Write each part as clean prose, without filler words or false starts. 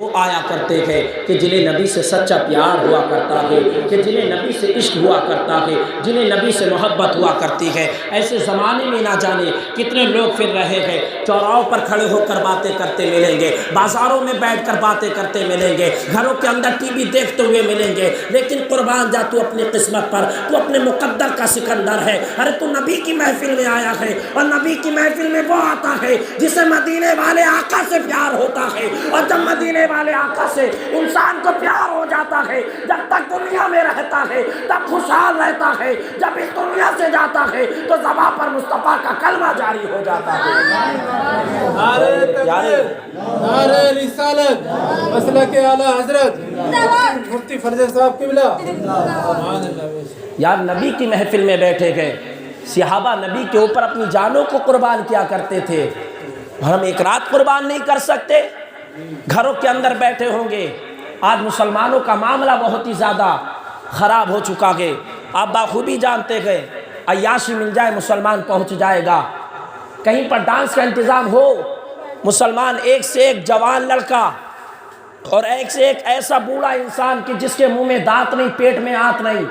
وہ آیا کرتے ہیں کہ جنہیں نبی سے سچا پیار ہوا کرتا ہے، کہ جنہیں نبی سے عشق ہوا کرتا ہے، جنہیں نبی سے محبت ہوا کرتی ہے۔ ایسے زمانے میں نہ جانے کتنے لوگ پھر رہے ہیں، چوراہوں پر کھڑے ہو کر باتیں کرتے ملیں گے، بازاروں میں بیٹھ کر باتیں کرتے ملیں گے، گھروں کے اندر ٹی وی دیکھتے ہوئے ملیں گے، لیکن قربان جا تو اپنی قسمت پر، تو اپنے مقدر کا سکندر ہے۔ ارے تو نبی کی محفل میں آیا ہے، اور نبی کی محفل میں وہ آتا ہے جسے مدینے والے آقا سے پیار ہوتا ہے، اور جب مدینے والے آقا سے انسان کو پیار ہو جاتا ہے، جب تک دنیا میں رہتا ہے تب خوشحال رہتا ہے، جب اس دنیا سے جاتا ہے تو زبان پر مصطفیٰ کا کلمہ جاری ہو جاتا ہے۔ نعرہ تکبیر، نعرہ رسالت، مسلک اعلی حضرت مفتی فرزانہ صاحب قبلہ۔ یار نبی کی محفل میں بیٹھے گئے، صحابہ نبی کے اوپر اپنی جانوں کو قربان کیا کرتے تھے، ہم ایک رات قربان نہیں کر سکتے؟ گھروں کے اندر بیٹھے ہوں گے۔ آج مسلمانوں کا معاملہ بہت ہی زیادہ خراب ہو چکا ہے، آپ بخوبی جانتے ہیں، عیاشی مل جائے مسلمان پہنچ جائے گا، کہیں پر ڈانس کا انتظام ہو، مسلمان ایک سے ایک جوان لڑکا اور ایک سے ایک ایسا بوڑھا انسان کہ جس کے منہ میں دانت نہیں، پیٹ میں آنت نہیں،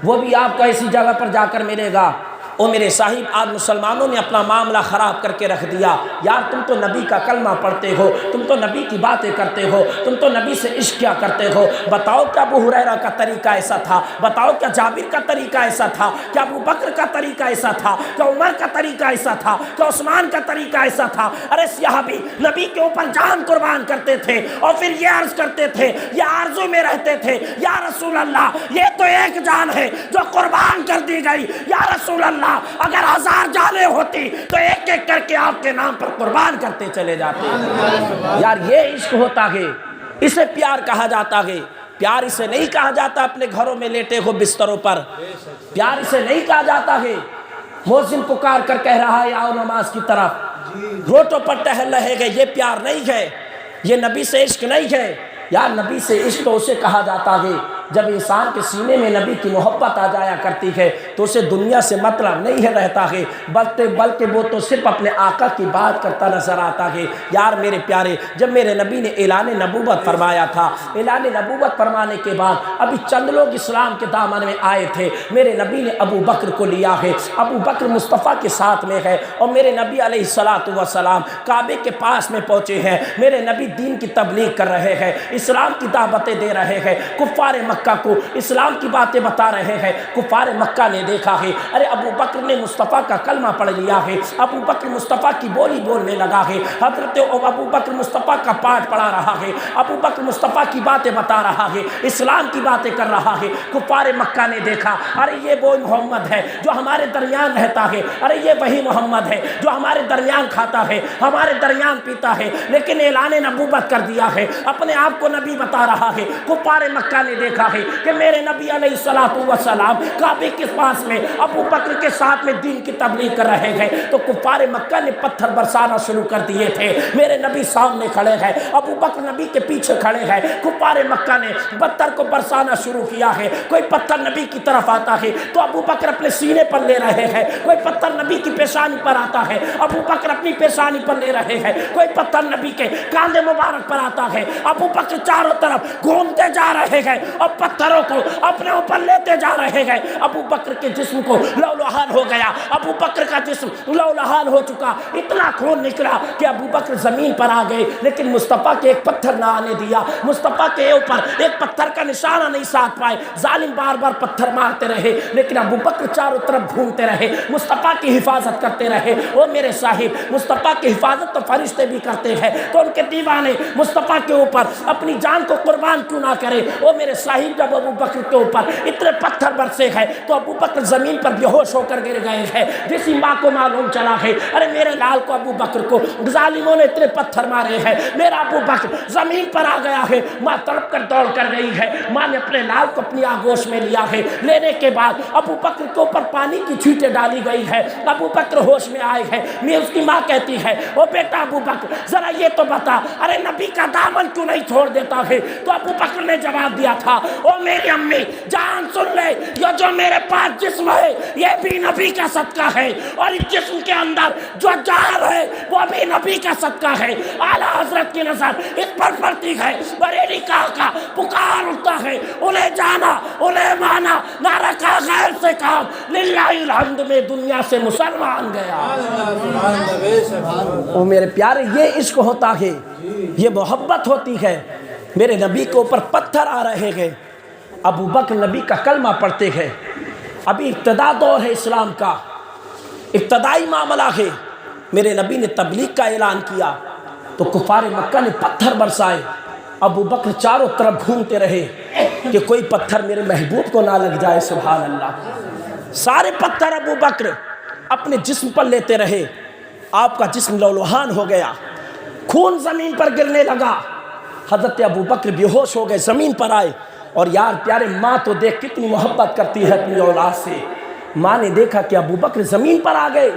وہ بھی آپ کو ایسی جگہ پر جا کر ملے گا۔ او میرے صاحب، آج مسلمانوں نے اپنا معاملہ خراب کر کے رکھ دیا۔ یار تم تو نبی کا کلمہ پڑھتے ہو، تم تو نبی کی باتیں کرتے ہو، تم تو نبی سے عشق کیا کرتے ہو، بتاؤ کیا ابو ہریرہ کا طریقہ ایسا تھا، بتاؤ کیا جابر کا طریقہ ایسا تھا، کیا ابو بکر کا طریقہ ایسا تھا، کیا عمر کا طریقہ ایسا تھا، کیا عثمان کا طریقہ ایسا تھا؟ ارے صحابی نبی کے اوپر جان قربان کرتے تھے، اور پھر یہ عرض کرتے تھے، یہ آرزو میں رہتے تھے، یا رسول اللہ یہ تو ایک جان ہے جو قربان کر دی گئی، یا رسول اللہ اگر 1000 جانیں ہوتی تو ایک ایک کر کے آپ کے نام پر قربان کرتے چلے جاتے۔ یار یہ عشق ہوتا ہے، اسے پیار کہا جاتا ہے۔ پیار اسے نہیں کہا جاتا اپنے گھروں میں لیٹے ہو بستروں پر، پیار اسے نہیں کہا جاتا ہے مؤذن پکار کر کہہ رہا ہے آؤ نماز کی طرف، روٹوں پر ٹہل رہے گے، یہ پیار نہیں ہے، یہ نبی سے عشق نہیں ہے۔ یار نبی سے عشق تو اسے کہا جاتا ہے جب انسان کے سینے میں نبی کی محبت آ جایا کرتی ہے تو اسے دنیا سے مطلب نہیں ہے رہتا ہے، بلکہ وہ تو صرف اپنے آقا کی بات کرتا نظر آتا ہے۔ یار میرے پیارے، جب میرے نبی نے اعلان نبوت فرمایا تھا، اعلان نبوت فرمانے کے بعد ابھی چند لوگ اسلام کے دامن میں آئے تھے، میرے نبی نے ابو بکر کو لیا ہے، ابو بکر مصطفیٰ کے ساتھ میں ہے، اور میرے نبی علیہ السلام کعبے کے پاس میں پہنچے ہیں، میرے نبی دین کی تبلیغ کر رہے ہیں، اسلام کی دعوتیں دے رہے ہیں، کفار مکہ کو اسلام کی باتیں بتا رہے ہیں۔ کفار مکہ نے دیکھا ہے ارے ابو بکر نے مصطفیٰ کا کلمہ پڑھ لیا ہے، ابو بکر مصطفیٰ کی بولی بولنے لگا ہے، حضرت ابو بکر مصطفیٰ کا پاٹ پڑھا رہا ہے، ابو بکر مصطفیٰ کی باتیں بتا رہا ہے، اسلام کی باتیں کر رہا ہے۔ کفار مکہ نے دیکھا ارے یہ وہ محمد ہے جو ہمارے درمیان رہتا ہے، ارے یہ وہی محمد ہے جو ہمارے درمیان کھاتا ہے، ہمارے درمیان پیتا ہے، لیکن اعلان نبوت کر دیا ہے، اپنے آپ کو نبی بتا رہا ہے۔ کفار مکہ نے دیکھا ہے کہ میرے نبی علیہ السلام کعبے کے پاس میں ابو بکر کے ساتھ میں دین کی تبلیغ کر رہے ہیں، تو کفار مکہ نے پتھر برسانا شروع کر دیے تھے۔ میرے نبی سامنے کھڑے ہیں، ابو بکر نبی کے پیچھے کھڑے ہیں، کفار مکہ نے پتھر کو برسانا شروع کیا ہے۔ کوئی پتھر نبی کی طرف آتا ہے تو ابو بکر اپنے سینے پر لے رہے ہیں، کوئی پتھر نبی کی پیشانی پر آتا ہے، ابو بکر اپنی پیشانی پر لے رہے ہیں، کوئی پتھر نبی کے کاندھے مبارک پر آتا ہے، ابو بکر چاروں طرف گھومتے جا رہے ہیں اور پتھروں کو اپنے اوپر لیتے جا رہے ہیں۔ ابو بکر کے جسم کو لہولہان ہو گیا، ابو بکر کا جسم لہولہان ہو چکا، اتنا خون نکلا کہ ابو بکر زمین پر آ گئے، لیکن مصطفیٰ کے ایک پتھر نہ آنے دیا، مصطفیٰ کے اوپر ایک پتھر کا نشانہ نہیں ساتھ پائے۔ ظالم بار بار پتھر مارتے رہے، لیکن ابو بکر چاروں طرف گھومتے رہے، مصطفیٰ کی حفاظت کرتے رہے۔ او میرے صاحب، مصطفیٰ کی حفاظت تو فرشتے بھی کرتے ہیں، تو ان کے دیوانے مصطفیٰ کے اوپر اپنی جان کو قربان کیوں نہ کرے؟ او میرے صاحب، جب ابو بکر کے اوپر اتنے پتھر برسے ہیں تو ابو بکر زمین پر بے ہوش ہو کر گر گئے ہیں۔ جس ماں کو معلوم چلا ہے ارے میرے لال کو ابو بکر کو ظالموں نے اتنے پتھر مارے ہیں، میرا ابو بکر زمین پر آ گیا ہے، ماں تڑپ کر دوڑ کر گئی ہے، ماں نے اپنے لال کو اپنی آغوش میں لیا ہے، لینے کے بعد ابو بکر کے اوپر پانی کی چھینٹیں ڈالی گئی ہے، ابو بکر ہوش میں آئے ہیں۔ میں اس کی ماں کہتی ہے او بیٹا ابو بکر ذرا یہ تو بتا ارے نبی کا دامن کیوں نہیں چھوڑ دیتا ہے؟ تو ابو بکر نے جواب دیا تھا او میری امی جان سن لے، یہ جو میرے پاس جسم ہے یہ بھی نبی کا صدقہ ہے، اور اس جسم کے اندر جو جان ہے وہ بھی نبی کا صدقہ ہے۔ اعلیٰ حضرت کی نظر اس پر پڑتی ہے، بریلی کا آقا پکار اٹھتا ہے، انہیں جانا انہیں مانا، نہ رکھا غیر سے کام، للہ الحمد میں دنیا سے مسلمان گیا۔ او میرے پیارے، یہ عشق ہوتا ہے، یہ محبت ہوتی ہے۔ میرے نبی کے اوپر پتھر آ رہے ہیں، ابو بکر نبی کا کلمہ پڑھتے ہیں، ابھی ابتدا دور ہے اسلام کا، ابتدائی معاملہ ہے۔ میرے نبی نے تبلیغ کا اعلان کیا تو کفار مکہ نے پتھر برسائے، ابو بکر چاروں طرف گھومتے رہے کہ کوئی پتھر میرے محبوب کو نہ لگ جائے، سبحان اللہ۔ سارے پتھر ابو بکر اپنے جسم پر لیتے رہے، آپ کا جسم لولوہان ہو گیا، خون زمین پر گرنے لگا، حضرت ابو بکر بے ہوش ہو گئے، زمین پر آئے۔ اور یار پیارے، ماں تو دیکھ کتنی محبت کرتی ہے اپنی اولاد سے، ماں نے دیکھا کہ ابو بکر زمین پر آ گئے،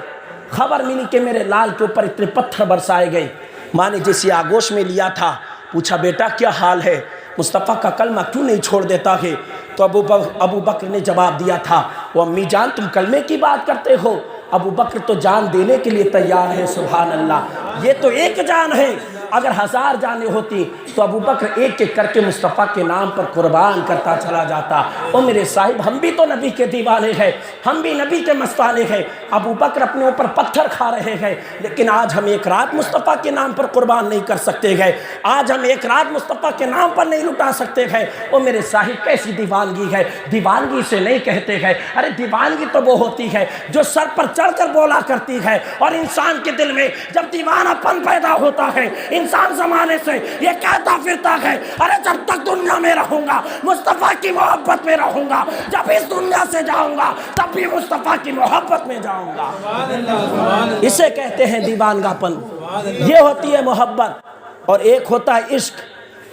خبر ملی کہ میرے لال کے اوپر اتنے پتھر برسائے گئے۔ ماں نے جیسے آگوش میں لیا تھا، پوچھا بیٹا کیا حال ہے، مصطفیٰ کا کلمہ کیوں نہیں چھوڑ دیتا ہے؟ تو ابو بکر نے جواب دیا تھا، وہ امی جان تم کلمے کی بات کرتے ہو، ابو بکر تو جان دینے کے لیے تیار ہے، سبحان اللہ۔ یہ تو ایک جان ہے، اگر 1000 جانیں ہوتی تو ابو بکر ایک ایک کر کے مصطفیٰ کے نام پر قربان کرتا چلا جاتا۔ او میرے صاحب، ہم بھی تو نبی کے دیوانے ہیں، ہم بھی نبی کے مستانے ہیں۔ ابو بکر اپنے اوپر پتھر کھا رہے ہیں، لیکن آج ہم ایک رات مصطفیٰ کے نام پر قربان نہیں کر سکتے ہیں، آج ہم ایک رات مصطفیٰ کے نام پر نہیں لٹا سکتے ہیں۔ او میرے صاحب، کیسی دیوانگی ہے، دیوانگی سے نہیں کہتے ہیں، ارے دیوانگی تو وہ ہوتی ہے جو سر پر چڑھ کر بولا کرتی ہے، اور انسان کے دل میں جب دیوانہ پن پیدا ہوتا ہے، انسان زمانے سے یہ کہتا پھرتا ہے، ارے جب تک دنیا میں رہوں گا مصطفیٰ کی محبت میں رہوں گا، جب اس دنیا سے جاؤں گا تب بھی مصطفیٰ کی محبت میں جاؤں گا۔ اسے کہتے ہیں دیوانگا پن، یہ ہوتی ہے محبت۔ اور ایک ہوتا ہے عشق،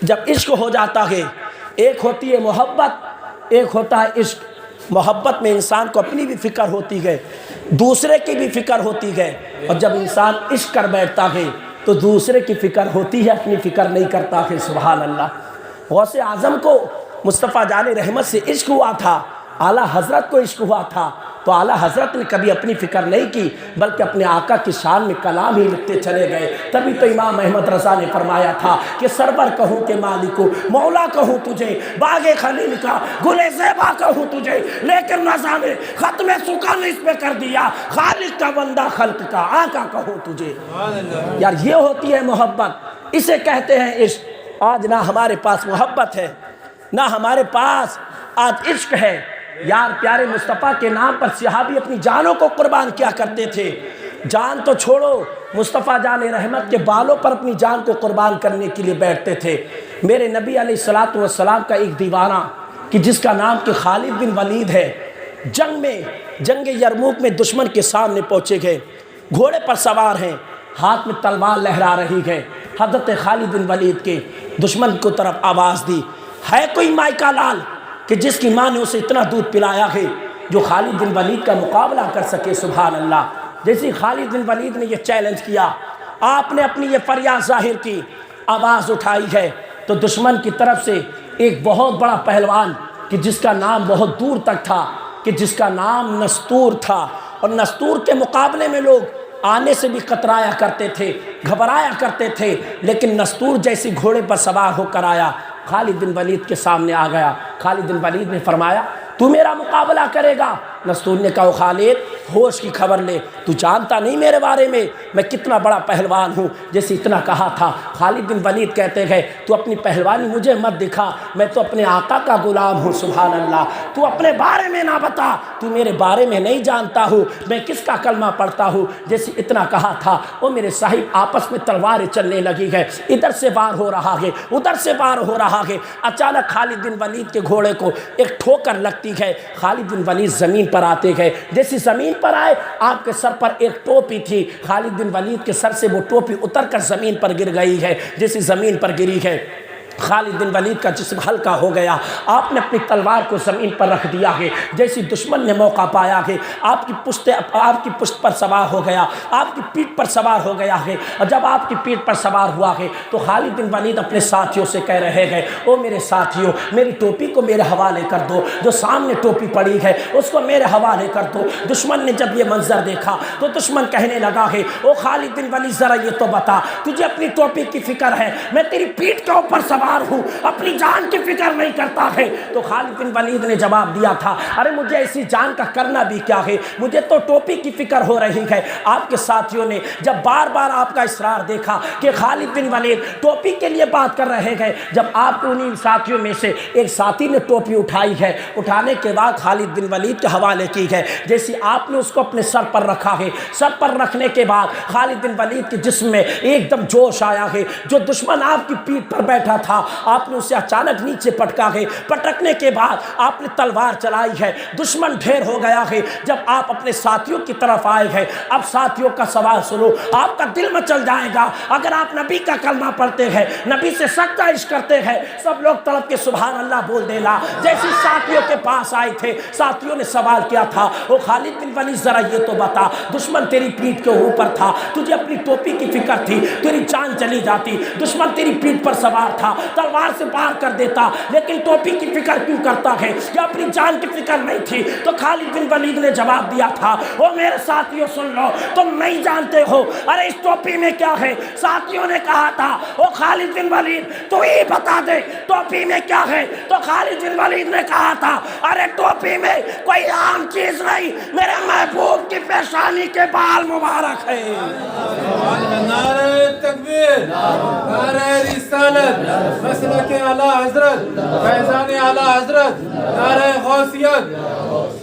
جب عشق ہو جاتا ہے، ایک ہوتی ہے محبت، ایک ہوتا ہے عشق۔ محبت میں انسان کو اپنی بھی فکر ہوتی ہے، دوسرے کی بھی فکر ہوتی ہے، اور جب انسان عشق کر بیٹھتا ہے تو دوسرے کی فکر ہوتی ہے، اپنی فکر نہیں کرتا ہے، سبحان اللہ۔ غوث اعظم کو مصطفیٰ جان رحمت سے عشق ہوا تھا، اعلیٰ حضرت کو عشق ہوا تھا، تو اعلیٰ حضرت نے کبھی اپنی فکر نہیں کی، بلکہ اپنے آقا کی شان میں کلام ہی لکھتے چلے گئے۔ تبھی تو امام احمد رضا نے فرمایا تھا کہ سرور کہوں کہ مالک مولا کہوں تجھے، باغ خلیل کا گل زیبا کہوں تجھے، لیکن رضا نے ختم سکن اس پہ کر دیا، خالق کا بندہ خلق کا آقا کہوں تجھے۔ یار یہ ہوتی ہے محبت، اسے کہتے ہیں عشق۔ آج نہ ہمارے پاس محبت ہے، نہ ہمارے پاس آج عشق ہے۔ یار پیارے، مصطفیٰ کے نام پر صحابی اپنی جانوں کو قربان کیا کرتے تھے، جان تو چھوڑو، مصطفیٰ جان رحمت کے بالوں پر اپنی جان کو قربان کرنے کے لیے بیٹھتے تھے۔ میرے نبی علیہ الصلوۃ والسلام کا ایک دیوانہ کہ جس کا نام کہ خالد بن ولید ہے، جنگ یرموک میں دشمن کے سامنے پہنچے گئے، گھوڑے پر سوار ہیں، ہاتھ میں تلوار لہرا رہی ہے۔ حضرت خالد بن ولید کے دشمن کو طرف آواز دی، ہے کوئی مائی کا لال کہ جس کی ماں نے اسے اتنا دودھ پلایا ہے جو خالد بن ولید کا مقابلہ کر سکے، سبحان اللہ۔ جیسے خالد بن ولید نے یہ چیلنج کیا، آپ نے اپنی یہ فریاد ظاہر کی، آواز اٹھائی ہے، تو دشمن کی طرف سے ایک بہت بڑا پہلوان کہ جس کا نام بہت دور تک تھا، کہ جس کا نام نستور تھا، اور نستور کے مقابلے میں لوگ آنے سے بھی قطرایا کرتے تھے، گھبرایا کرتے تھے، لیکن نستور جیسی گھوڑے پر سوار ہو کر آیا، خالد بن ولید کے سامنے آ گیا۔ خالد بن ولید نے فرمایا تو میرا مقابلہ کرے گا؟ نستور نے کہا خالد ہوش کی خبر لے، تو جانتا نہیں میرے بارے میں کتنا بڑا پہلوان ہوں۔ جیسے اتنا کہا تھا، خالد بن ولید کہتے ہیں تو اپنی پہلوانی مجھے مت دکھا، میں تو اپنے آقا کا غلام ہوں، سبحان اللہ۔ تو اپنے بارے میں نہ بتا، تو میرے بارے میں نہیں جانتا ہوں میں کس کا کلمہ پڑھتا ہوں۔ جیسے اتنا کہا تھا، وہ میرے صاحب آپس میں تلواریں چلنے لگی ہے، ادھر سے وار ہو رہا ہے، ادھر سے وار ہو رہا ہے۔ اچانک خالد بن ولید کے گھوڑے کو ایک ٹھوکر لگتی ہے، خالد بن ولید زمین پر آتے گئے۔ جیسی زمین پر آئے، آپ کے سر پر ایک ٹوپی تھی، خالد بن ولید کے سر سے وہ ٹوپی اتر کر زمین پر گر گئی ہے۔ جیسی زمین پر گری ہے، خالد بن ولید کا جسم ہلکا ہو گیا، آپ نے اپنی تلوار کو زمین پر رکھ دیا ہے، جیسی دشمن نے موقع پایا ہے آپ کی پشت پر سوار ہو گیا، آپ کی پیٹھ پر سوار ہو گیا ہے، اور جب آپ کی پیٹھ پر سوار ہوا ہے تو خالد بن ولید اپنے ساتھیوں سے کہہ رہے ہیں، او میرے ساتھیوں، میری ٹوپی کو میرے حوالے کر دو، جو سامنے ٹوپی پڑی ہے اس کو میرے حوالے کر دو۔ دشمن نے جب یہ منظر دیکھا تو دشمن کہنے لگا ہے، او خالد بن ولید ذرا یہ تو بتا، تجھے اپنی ٹوپی کی فکر ہے، میں تیری پیٹھ کے اوپر سوار ہوں، اپنی جان کی فکر نہیں کرتا ہے۔ تو خالد بن ولید نے جواب دیا تھا، ارے مجھے ایسی جان کا کرنا بھی کیا ہے، مجھے تو ٹوپی کی فکر ہو رہی ہے۔ آپ کے ساتھیوں نے جب بار بار آپ کا اصرار دیکھا کہ خالد بن ولید ٹوپی کے لیے بات کر رہے ہیں، جب آپ کے انہی ساتھیوں میں سے ایک ساتھی نے ٹوپی اٹھائی ہے، اٹھانے کے بعد خالد بن ولید کے حوالے کی ہے، جیسے آپ نے اس کو اپنے سر پر رکھا ہے، سر پر رکھنے کے بعد خالد بن ولید کے جسم میں ایک دم جوش آیا ہے، جو دشمن آپ کی پیٹھ پر بیٹھا تھا آپ نے اسے اچانک نیچے پٹکا ہے، پٹکنے کے بعد آپ نے تلوار چلائی ہے، دشمن ڈھیر ہو گیا ہے۔ جب آپ اپنے ساتھیوں کی طرف آئے ہیں، اب ساتھیوں کا سوال سنو، آپ کا دل مچل جائے گا اگر آپ نبی کا کلمہ پڑھتے ہیں، نبی سے سچا عشق کرتے ہیں، سب لوگ تڑپ کے سبحان اللہ بول دینا۔ جیسے ساتھیوں کے پاس آئے تھے، ساتھیوں نے سوال کیا تھا، او خالد بن ولید ذرا یہ تو بتا، دشمن تیری پیٹھ کے اوپر تھا، تجھے اپنی ٹوپی کی فکر تھی، تیری جان چلی جاتی، دشمن تیری پیٹھ پر سوار تھا، تلوار سے پار کر دیتا، لیکن ٹوپی کی فکر کیوں کرتا ہے، یا اپنی جان کی فکر نہیں تھی؟ تو خالد بن ولید نے جواب دیا تھا، او میرے ساتھیوں سن لو، تم نہیں جانتے ہو، ارے اس ٹوپی میں کیا ہے؟ ساتھیوں نے کہا تھا، او خالد بن ولید تو ہی بتا دے ٹوپی میں کیا ہے؟ تو خالد بن ولید نے کہا تھا، ارے ٹوپی میں کوئی عام چیز نہیں، میرے محبوب کی پیشانی کے بال مبارک ہے۔ نعرہ تکبیر، نعرہ رسالت، مسلک اعلیٰ حضرت، فیضان اعلیٰ حضرت، نعرہ غوثیت،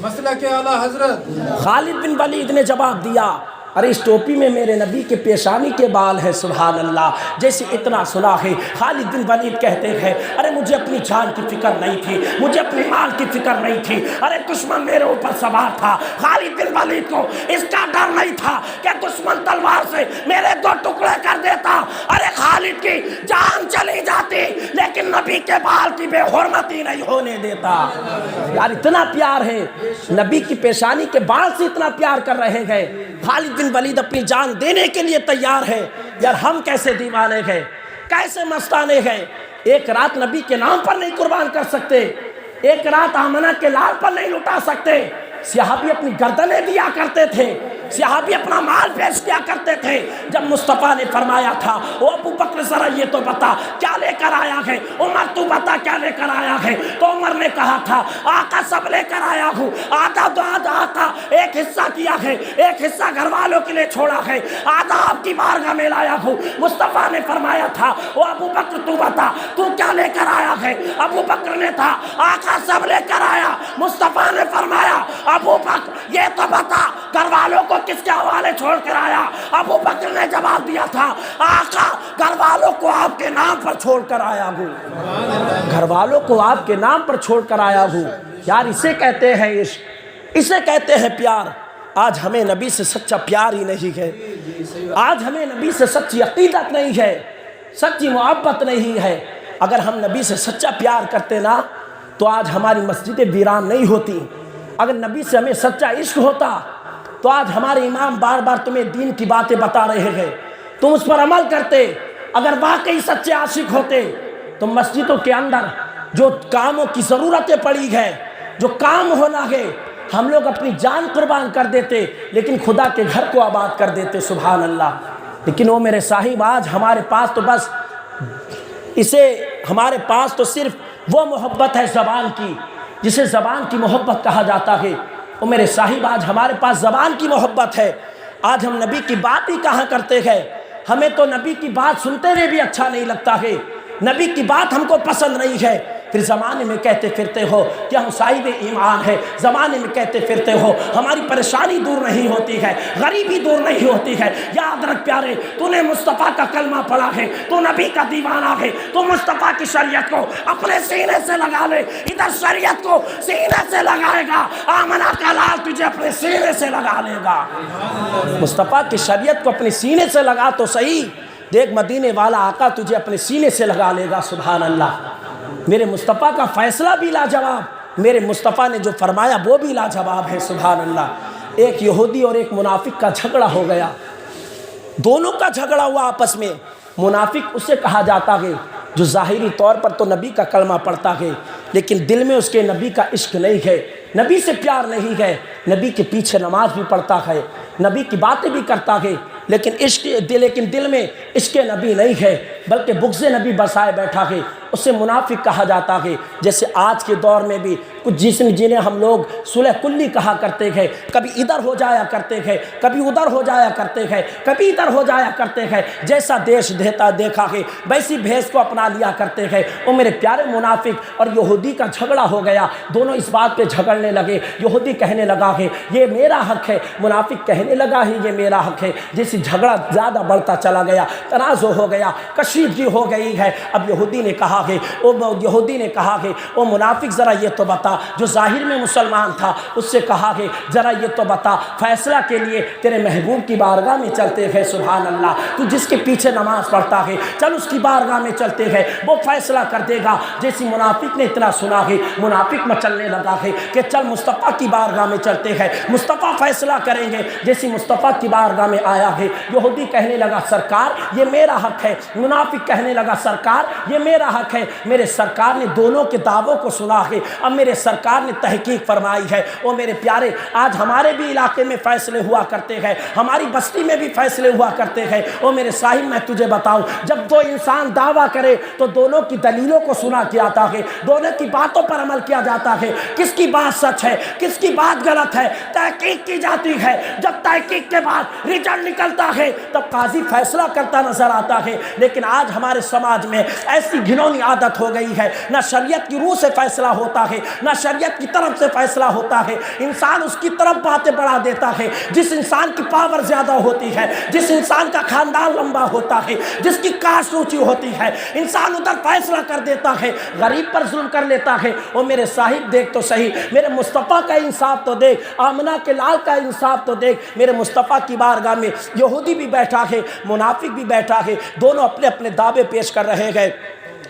مسلک اعلیٰ حضرت۔ خالد بن ولید نے جواب دیا، ارے اس ٹوپی میں میرے نبی کے پیشانی کے بال ہیں، سبحان اللہ۔ جیسے اتنا سنا ہے، خالد بن ولید کہتے ہیں، ارے مجھے اپنی جان کی فکر نہیں تھی، مجھے اپنی مال کی فکر نہیں تھی، ارے دشمن میرے اوپر سوار تھا۔ خالد بن ولید کو اس کا ڈر نہیں تھا کہ دشمن تلوار سے میرے دو ٹکڑے کر دیتا، ارے خالد کی جان چلی جاتی لیکن نبی کے بال کی بے حرمتی نہیں ہونے دیتا۔ یار اتنا پیار ہے، نبی کی پیشانی کے بال سے اتنا پیار کر رہے ہیں، خالد بن ولید اپنی جان دینے کے لیے تیار ہے۔ یار ہم کیسے دیوانے ہیں، کیسے مستانے ہیں، ایک رات نبی کے نام پر نہیں قربان کر سکتے، ایک رات آمنہ کے لال پر نہیں لٹا سکتے۔ صحابی اپنی گردنیں دیا کرتے تھے، صحابی اپنا مال پیش کیا کرتے تھے۔ جب مصطفیٰ نے فرمایا تھا، او ابو بکر ذرا یہ تو بتا کیا لے کر آیا ہے، عمر تو بتا کیا لے کر آیا ہے، تو عمر نے کہا تھا، آقا سب لے کر آیا ہوں، آدھا تو آقا ایک حصہ کیا ہے، ایک حصہ گھر والوں کے لیے چھوڑا ہے، آدھا آپ کی بارگاہ میں لایا ہوں۔ مصطفیٰ نے فرمایا تھا، او ابو بکر تو بتا تو کیا لے کر آیا ہے، ابو بکر نے تھا، آقا سب لے کر آیا۔ مصطفیٰ نے فرمایا، ابو بکر یہ تو بتا گھر والوں کو کس کے حوالے چھوڑ کر آیا؟ ابو بکر نے جواب دیا تھا، آقا گھر والوں کو آپ کے نام پر چھوڑ کر آیا ہوں، گھر والوں کو آپ کے نام پر چھوڑ کر آیا ہوں۔ یار اسے کہتے ہیں عشق، اسے کہتے ہیں پیار۔ آج ہمیں نبی سے سچا پیار ہی نہیں ہے، آج ہمیں نبی سے سچی عقیدت نہیں ہے، سچی محبت نہیں ہے۔ اگر ہم نبی سے سچا پیار کرتے نا تو آج ہماری مسجدیں ویران نہیں ہوتی۔ اگر نبی سے ہمیں سچا عشق ہوتا تو آج ہمارے امام بار بار تمہیں دین کی باتیں بتا رہے ہیں، تم اس پر عمل کرتے۔ اگر واقعی سچے عاشق ہوتے تو مسجدوں کے اندر جو کاموں کی ضرورتیں پڑی ہے، جو کام ہونا ہے، ہم لوگ اپنی جان قربان کر دیتے، لیکن خدا کے گھر کو آباد کر دیتے، سبحان اللہ۔ لیکن وہ میرے صاحب آج ہمارے پاس تو بس ہمارے پاس تو صرف وہ محبت ہے زبان کی، جسے زبان کی محبت کہا جاتا ہے۔ وہ میرے صاحب آج ہمارے پاس زبان کی محبت ہے، آج ہم نبی کی بات ہی کہاں کرتے ہیں۔ ہمیں تو نبی کی بات سنتے ہوئے بھی اچھا نہیں لگتا ہے، نبی کی بات ہم کو پسند نہیں ہے، پھر زمانے میں کہتے پھرتے ہو کہ ہم صاحب ایمان ہے، زمانے میں کہتے پھرتے ہو ہماری پریشانی دور نہیں ہوتی ہے، غریبی دور نہیں ہوتی ہے۔ یاد رکھ پیارے، تو نے مصطفیٰ کا کلمہ پڑھا ہے، تو نبی کا دیوانہ ہے، تو مصطفیٰ کی شریعت کو اپنے سینے سے لگا لے، ادھر شریعت کو سینے سے لگائے گا، آمنہ کا لال تجھے اپنے سینے سے لگا لے گا۔ مصطفیٰ کی شریعت کو اپنے سینے سے لگا تو صحیح، دیکھ مدینے والا آقا تجھے اپنے سینے سے لگا لے گا. سبحان اللہ. میرے مصطفیٰ کا فیصلہ بھی لاجواب، میرے مصطفیٰ نے جو فرمایا وہ بھی لاجواب ہے. سبحان اللہ. ایک یہودی اور ایک منافق کا جھگڑا ہو گیا، دونوں کا جھگڑا ہوا آپس میں. منافق اسے کہا جاتا ہے جو ظاہری طور پر تو نبی کا کلمہ پڑھتا ہے لیکن دل میں اس کے نبی کا عشق نہیں ہے، نبی سے پیار نہیں ہے، نبی کے پیچھے نماز بھی پڑھتا ہے، نبی کی باتیں بھی کرتا ہے لیکن دل میں عشق نبی نہیں ہے بلکہ بغض نبی برسائے بیٹھا ہے. اسے منافق کہا جاتا ہے. جیسے آج کے دور میں بھی کچھ جسم جنہیں ہم لوگ صلح کلی کہا کرتے ہیں، کبھی ادھر ہو جایا کرتے ہیں، کبھی ادھر ہو جایا کرتے ہیں، کبھی ادھر ہو جایا کرتے ہیں، جیسا دیش دیکھا ہے ویسی بھیس کو اپنا لیا کرتے ہیں. وہ میرے پیارے منافق اور یہودی کا جھگڑا ہو گیا، دونوں اس بات پہ جھگڑنے لگے. یہودی کہنے لگا کہ یہ میرا حق ہے، منافق کہنے لگا ہی یہ میرا حق ہے. جیسے جھگڑا زیادہ بڑھتا چلا گیا، تنازع ہو گیا، کشیدگی ہو گئی ہے. اب یہودی نے کہا کہ وہ منافق ذرا یہ تو بتا، جو ظاہر میں مسلمان تھا اس سے کہا کہ ذرا یہ تو بتا، فیصلہ کے لیے تیرے محبوب کی بارگاہ میں چلتے ہیں. سبحان اللہ. تو جس کے پیچھے نماز پڑھتا ہے چل اس کی بارگاہ میں چلتے ہیں، وہ فیصلہ کر دے گا. جیسی منافق نے اتنا سنا ہے منافق مچلنے لگا ہے کہ چل مصطفیٰ کی بارگاہ میں چلتے ہیں، مصطفیٰ فیصلہ کریں گے. جیسی مصطفیٰ کی بارگاہ میں آیا ہے یہودی کہنے لگا سرکار یہ میرا حق ہے، منافق کہنے لگا سرکار یہ میرا حق ہے. میرے سرکار نے دونوں کے دعووں کو سنا ہے، اب میرے سرکار نے تحقیق فرمائی ہے. او میرے پیارے، آج ہمارے بھی علاقے میں فیصلے ہوا کرتے ہیں، ہماری بستی میں بھی فیصلے ہوا کرتے ہیں. او میرے صاحب میں تجھے بتاؤں، جب دو انسان دعویٰ کرے تو دونوں کی دلیلوں کو سنا کیا جاتا ہے، دونوں کی باتوں پر عمل کیا جاتا ہے. کس کی بات سچ ہے کس کی بات غلط ہے تحقیق کی جاتی ہے. جب تحقیق کے بعد رزلٹ نکلتا ہے تب قاضی فیصلہ کرتا نظر آتا ہے. لیکن آج ہمارے سماج میں ایسی گھنونی عادت ہو گئی ہے، نہ شریعت کی روح سے فیصلہ ہوتا ہے نہ شریعت کی طرف سے فیصلہ ہوتا ہے. انسان اس کی طرف باتیں بڑھا دیتا ہے جس انسان کی پاور زیادہ ہوتی ہے، جس انسان کا خاندان لمبا ہوتا ہے، جس کی کاسٹ اونچی ہوتی ہے. انسان ادھر فیصلہ کر دیتا ہے، غریب پر ظلم کر لیتا ہے. اور میرے صاحب دیکھ تو صحیح، میرے مصطفیٰ کا انصاف تو دیکھ، آمنہ کے لال کا انصاف تو دیکھ. میرے مصطفیٰ کی بارگاہ میں یہودی بھی بیٹھا ہے، منافق بھی بیٹھا ہے، دونوں اپنے اپنے دعوے پیش کر رہے ہیں.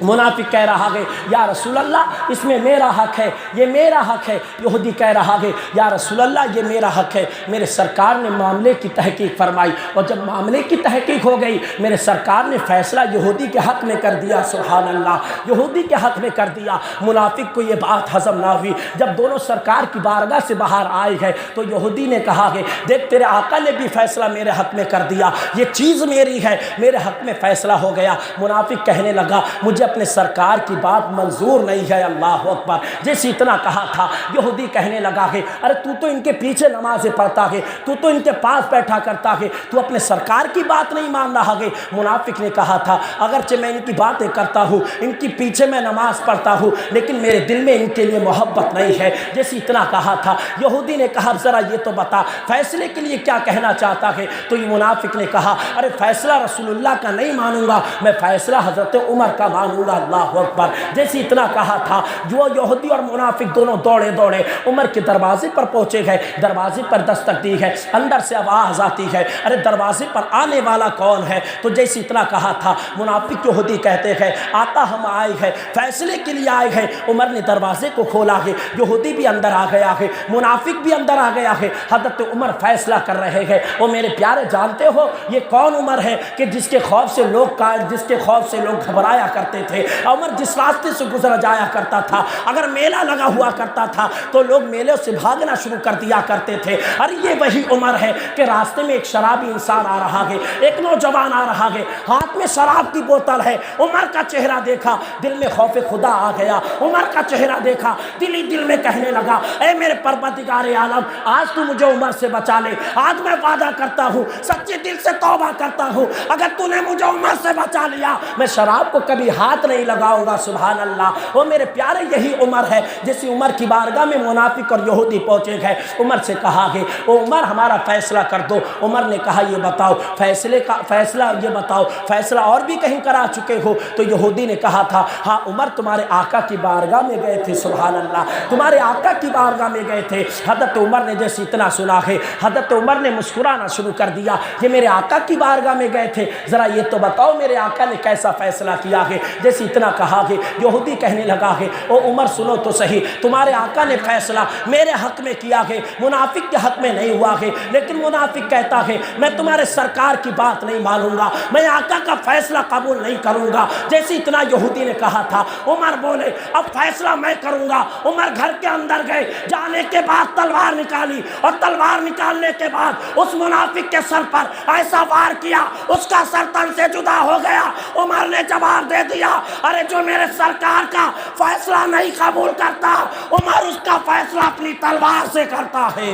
منافق کہہ رہا ہے یا رسول اللہ اس میں میرا حق ہے، یہ میرا حق ہے. یہودی کہہ رہا ہے یا رسول اللہ یہ میرا حق ہے. میرے سرکار نے معاملے کی تحقیق فرمائی اور جب معاملے کی تحقیق ہو گئی میرے سرکار نے فیصلہ یہودی کے حق میں کر دیا. سبحان اللہ. یہودی کے حق میں کر دیا. منافق کو یہ بات ہضم نہ ہوئی. جب دونوں سرکار کی بارگاہ سے باہر آئے ہیں تو یہودی نے کہا کہ دیکھ تیرے آقا نے بھی فیصلہ میرے حق میں کر دیا، یہ چیز میری ہے، میرے حق میں فیصلہ ہو گیا. منافق کہنے لگا مجھے اپنے سرکار کی بات منظور نہیں ہے. اللہ اکبر. جیسے اتنا کہا تھا یہودی کہنے لگا کہ ارے تو ان کے پیچھے نمازیں پڑھتا ہے، تو ان کے پاس بیٹھا کرتا ہے، تو اپنے سرکار کی بات نہیں مان رہا ہے. منافق نے کہا تھا اگرچہ میں ان کی باتیں کرتا ہوں، ان کی پیچھے میں نماز پڑھتا ہوں، لیکن میرے دل میں ان کے لیے محبت نہیں ہے. جیسے اتنا کہا تھا یہودی نے کہا ذرا یہ تو بتا فیصلے کے لیے کیا کہنا چاہتا ہے. تو یہ منافق نے کہا ارے فیصلہ رسول اللہ کا نہیں مانوں گا، میں فیصلہ حضرت عمر کا مانوں گا. اللہ اکبر. جیسے اتنا کہا تھا جو یہودی اور منافق دونوں دوڑے عمر کے دروازے پر پہنچے گئے. دروازے پر دستک دی ہے، اندر سے آواز آتی ہے ارے دروازے پر آنے والا کون ہے. تو جیسے اتنا کہا تھا منافق یہودی کہتے ہیں آقا ہم آئے ہیں، فیصلے کے لیے آئے ہیں. عمر نے دروازے کو کھولا ہے، یہودی بھی اندر آ گیا ہے، منافق بھی اندر آ گیا ہے. حضرت عمر فیصلہ کر رہے ہیں. وہ میرے پیارے جانتے ہو یہ کون عمر ہے کہ جس کے خوف سے لوگ گھبرایا کرتے تھے. عمر جس راستے سے گزر جایا کرتا تھا اگر میلہ لگا ہوا کرتا تھا تو لوگ میلے سے بھاگنا شروع کر دیا کرتے تھے. ارے یہ وہی عمر ہے کہ راستے میں ایک شرابی انسان آ رہا ہے، ایک نوجوان آ رہا ہے، ہاتھ میں شراب کی بوتل ہے. عمر کا چہرہ دیکھا دل میں خوف خدا آ گیا. عمر کا چہرہ دیکھا دل ہی دل میں کہنے لگا اے میرے پروردگار عالم آج تو مجھے عمر سے بچا لے. آج میں وعدہ کرتا ہوں، سچے دل سے توبہ کرتا ہوں، اگر تو نے مجھے عمر سے بچا لیا میں شراب کو کبھی ہاتھ ہاتھ نہیں لگاؤں گا۔ سبحان اللہ۔ وہ میرے پیارے یہی عمر ہے جیسے عمر کی بارگاہ میں منافق اور یہودی پہنچے گئے۔ عمر سے کہا کہ او عمر ہمارا فیصلہ کر دو۔ عمر نے کہا یہ بتاؤ فیصلہ یہ بتاؤ فیصلہ اور بھی کہیں کرا چکے ہو؟ تو یہودی نے کہا تھا ہاں عمر تمہارے آقا کی بارگاہ میں گئے تھے۔ سبحان اللہ، تمہارے آقا کی بارگاہ میں گئے تھے۔ حضرت عمر نے جیسے اتنا سنا ہے حضرت عمر نے مسکرانا شروع کر دیا، یہ میرے آقا کی بارگاہ میں گئے تھے، ذرا یہ تو بتاؤ میرے آقا نے کیسا فیصلہ کیا ہے؟ جیسے اتنا کہا کہ یہودی کہنے لگا ہے او عمر سنو تو صحیح، تمہارے آقا نے فیصلہ میرے حق میں کیا ہے، منافق کے حق میں نہیں ہوا ہے، لیکن منافق کہتا ہے میں تمہارے سرکار کی بات نہیں مانوں گا، میں آقا کا فیصلہ قبول نہیں کروں گا۔ جیسے اتنا یہودی نے کہا تھا عمر بولے اب فیصلہ میں کروں گا۔ عمر گھر کے اندر گئے، جانے کے بعد تلوار نکالی اور تلوار نکالنے کے بعد اس منافق کے سر پر ایسا وار کیا اس کا سر تن سے جدا ہو گیا۔ عمر نے جواب دے دیا ارے جو میرے سرکار کا فیصلہ نہیں قبول کرتا عمر اس کا فیصلہ اپنی تلوار سے کرتا ہے۔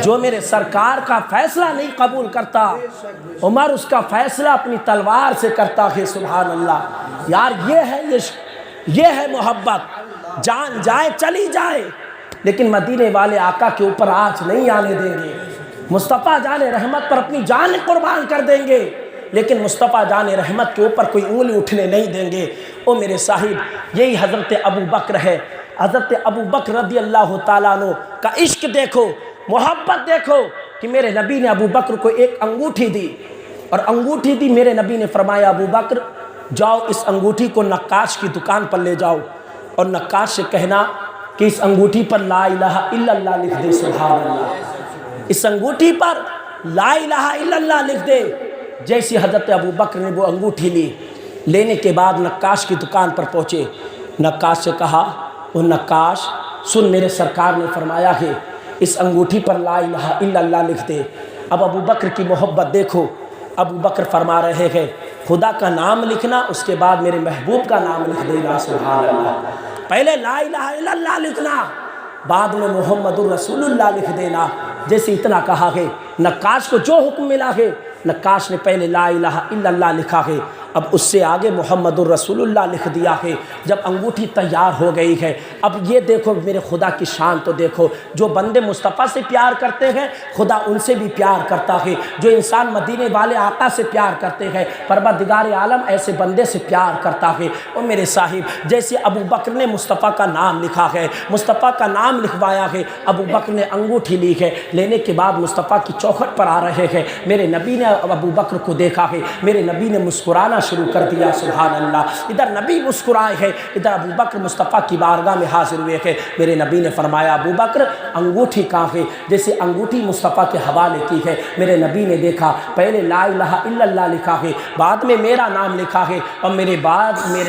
جو میرے سرکار کا فیصلہ نہیں قبول کرتا عمر اس کا فیصلہ اپنی تلوار سے کرتا ہے۔ سبحان اللہ۔ یار یہ ہے عشق، یہ ہے محبت، جان جائے چلی جائے لیکن مدینے والے آقا کے اوپر آنچ نہیں آنے دیں گے۔ مصطفیٰ جان رحمت پر اپنی جان قربان کر دیں گے لیکن مصطفیٰ جان رحمت کے اوپر کوئی انگلی اٹھنے نہیں دیں گے۔ او میرے صاحب یہی حضرت ابو بکر ہے۔ حضرت ابو بکر رضی اللہ تعالیٰ عنہ کا عشق دیکھو، محبت دیکھو کہ میرے نبی نے ابو بکر کو ایک انگوٹھی دی اور انگوٹھی دی، میرے نبی نے فرمایا ابو بکر جاؤ اس انگوٹھی کو نقاش کی دکان پر لے جاؤ اور نقاش سے کہنا کہ اس انگوٹھی پر لا الہ الا اللہ لکھ دے۔ سبحان اللہ، اس انگوٹھی پر لا الہ الا اللہ لکھ دے۔ جیسی حضرت ابو بکر نے وہ انگوٹھی لی، لینے کے بعد نقاش کی دکان پر پہنچے، نقاش سے کہا وہ نقاش سن میرے سرکار نے فرمایا ہے اس انگوٹھی پر لا الہ الا اللہ لکھ دے۔ اب ابو بکر کی محبت دیکھو، ابو بکر فرما رہے ہیں خدا کا نام لکھنا اس کے بعد میرے محبوب کا نام لکھ دینا۔ سبحان اللہ، پہلے لا الہ الا اللہ لکھنا بعد میں محمد الرسول اللہ لکھ دینا۔ جیسے اتنا کہا ہے نقاش کو جو حکم ملا ہے نقاش نے پہلے لا الہ الا اللہ لکھا ہے، اب اس سے آگے محمد الرسول اللہ لکھ دیا ہے۔ جب انگوٹھی تیار ہو گئی ہے اب یہ دیکھو میرے خدا کی شان تو دیکھو، جو بندے مصطفیٰ سے پیار کرتے ہیں خدا ان سے بھی پیار کرتا ہے، جو انسان مدینے والے آقا سے پیار کرتے ہیں پروردگار عالم ایسے بندے سے پیار کرتا ہے۔ اور میرے صاحب جیسے ابو بکر نے مصطفیٰ کا نام لکھا ہے، مصطفیٰ کا نام لکھوایا ہے، ابو بکر نے انگوٹھی لی ہے، لینے کے بعد مصطفیٰ کی چوکھٹ پر آ رہے ہیں، میرے نبی نے ابو بکر کو دیکھا ہے، میرے نبی نے مسکرانا شروع کر دیا۔ سبحان اللہ، ادھر نبی مسکرائے ہیں، ادھر ابو بکر مصطفیٰ کی بارگاہ میں حاضر ہوئے ہیں۔ میرے نبی نے فرمایا ابو بکر انگوٹھی کہاں ہے؟ جیسے انگوٹھی مصطفیٰ کے حوالے کی ہے، میرے نبی نے دیکھا پہلے لا الہ الا اللہ لکھا ہے، بعد میں میرا نام لکھا ہے اور میرے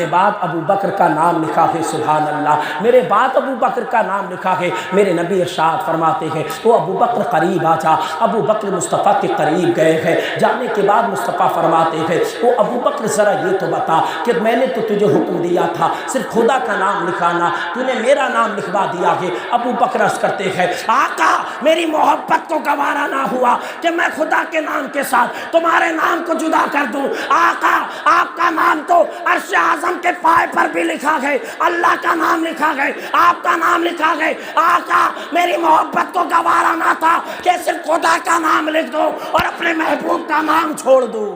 بعد ابو بکر کا نام لکھا ہے۔ سبحان اللہ، میرے بعد ابو بکر کا نام لکھا ہے۔ میرے نبی ارشاد فرماتے ہیں وہ ابو بکر قریب آ جا۔ ابو بکر مصطفیٰ کے قریب گئے ہیں، جانے کے بعد مصطفیٰ فرماتے ہیں وہ ابو بکر ذرا یہ تو بتا کہ میں نے تو تجھے حکم دیا تھا صرف خدا کا نام لکھانا، تو نے میرا نام لکھوا دیا ہے۔ ابو بکر عرض کرتے ہیں آقا میری محبت کو گوارا نہ ہوا کہ میں خدا کے نام کے ساتھ تمہارے نام کو جدا کر دوں۔ آقا آپ کا نام تو عرش اعظم کے پائے پر بھی لکھا گئے، اللہ کا نام لکھا گئے، آپ کا نام لکھا گئے، آقا میری محبت کو گوارا نہ تھا کہ صرف خدا کا نام لکھ دو اور اپنے محبوب کا نام چھوڑ دوں،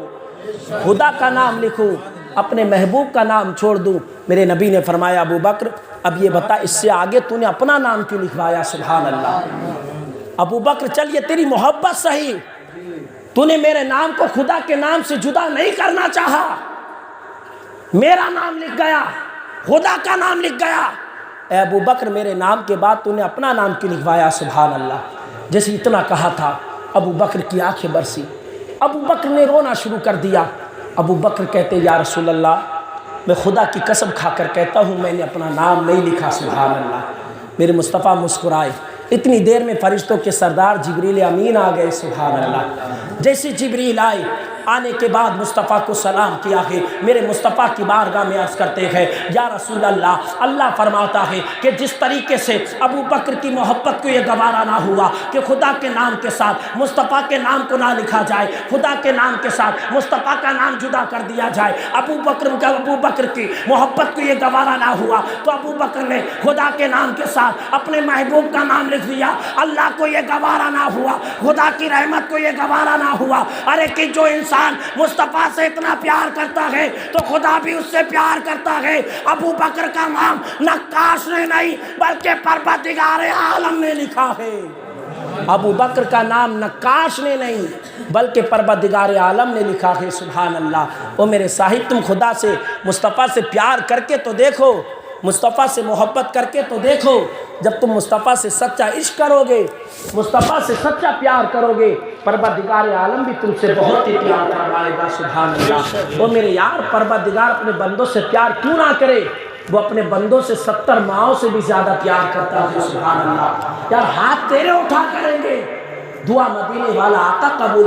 خدا کا نام لکھوں اپنے محبوب کا نام چھوڑ دوں۔ میرے نبی نے فرمایا ابو بکر اب یہ بتا اس سے آگے تو نے اپنا نام کیوں لکھوایا؟ سبحان اللہ، ابو بکر چل یہ تیری محبت صحیح، تو نے میرے نام کو خدا کے نام سے جدا نہیں کرنا چاہا، میرا نام لکھ گیا، خدا کا نام لکھ گیا، اے ابو بکر میرے نام کے بعد تو نے اپنا نام کیوں لکھوایا؟ سبحان اللہ۔ جیسے اتنا کہا تھا ابو بکر کی آنکھیں برسی، ابو بکر نے رونا شروع کر دیا۔ ابو بکر کہتے یا رسول اللہ میں خدا کی قسم کھا کر کہتا ہوں میں نے اپنا نام نہیں لکھا۔ سبحان اللہ، میرے مصطفیٰ مسکرائے۔ اتنی دیر میں فرشتوں کے سردار جبریل امین آ گئے۔ سبحان اللہ، جیسے جبریل آئے آنے کے بعد مصطفیٰ کو سلام کیا ہے، میرے مصطفیٰ کی بارگاہ میں عرض کرتے ہیں یا رسول اللہ، اللہ فرماتا ہے کہ جس طریقے سے ابو بکر کی محبت کو یہ گوارا نہ ہوا کہ خدا کے نام کے ساتھ مصطفیٰ کے نام کو نہ لکھا جائے، خدا کے نام کے ساتھ مصطفیٰ کا نام جدا کر دیا جائے، ابو بکر کی محبت کو یہ گوارا نہ ہوا تو ابو بکر نے خدا کے نام کے ساتھ اپنے محبوب کا نام لکھ دیا۔ اللہ کو یہ گوارا نہ ہوا، خدا کی رحمت کو یہ گوارا نہ ہوا۔ ارے کہ جو انسان مصطفیٰ سے اتنا پیار کرتا ہے تو خدا بھی اس سے پیار کرتا ہے۔ ابو بکر کا نام نقاش نے نہیں بلکہ پروردگار عالم نے لکھا ہے۔ ابو بکر کا نام نقاش نے نہیں بلکہ پروردگار عالم نے لکھا ہے۔ سبحان اللہ۔ او میرے صاحب، تم خدا سے مصطفیٰ سے پیار کر کے تو دیکھو، مصطفیٰ سے محبت کر کے تو دیکھو۔ جب تم مصطفیٰ سے سچا عشق کرو گے، مصطفیٰ سے سچا پیار کرو گے، پروردگار عالم بھی تم سے بہت ہی پیار فرمائے گا۔ سبحان اللہ۔ او میرے یار، پروردگار اپنے بندوں سے پیار کیوں نہ کرے؟ وہ اپنے بندوں سے 70 ماؤں سے بھی زیادہ پیار کرتا ہے۔ سبحان اللہ۔ یار ہاتھ تیرے اٹھا کریں گے، دعا مدینے والا آقا قبول